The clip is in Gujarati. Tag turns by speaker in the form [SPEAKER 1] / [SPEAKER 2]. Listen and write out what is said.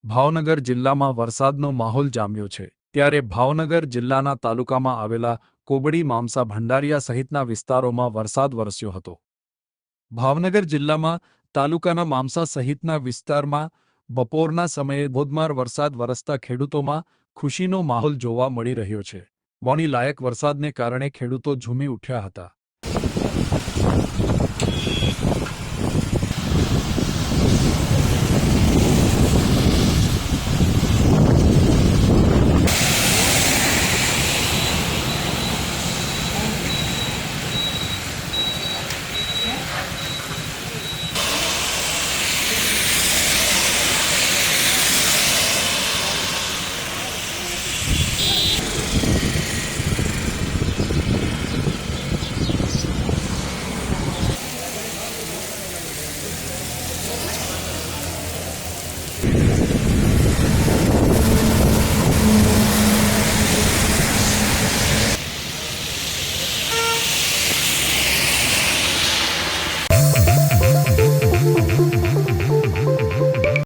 [SPEAKER 1] ભાવનગર જિલ્લામાં વરસાદનો માહોલ જામ્યો છે ત્યારે ભાવનગર જિલ્લાના તાલુકામાં આવેલા કોબડી મામસા ભંડારિયા સહિતના વિસ્તારોમાં વરસાદ વરસ્યો હતો। ભાવનગર જિલ્લામાં તાલુકાના મામસા સહિતના વિસ્તારમાં બપોરના સમયે ધોધમાર વરસાદ વરસતા ખેડૂતોમાં ખુશીનો માહોલ જોવા મળી રહ્યો છે। વાવણી લાયક વરસાદને કારણે ખેડૂતો ઝૂમી ઉઠ્યા હતા।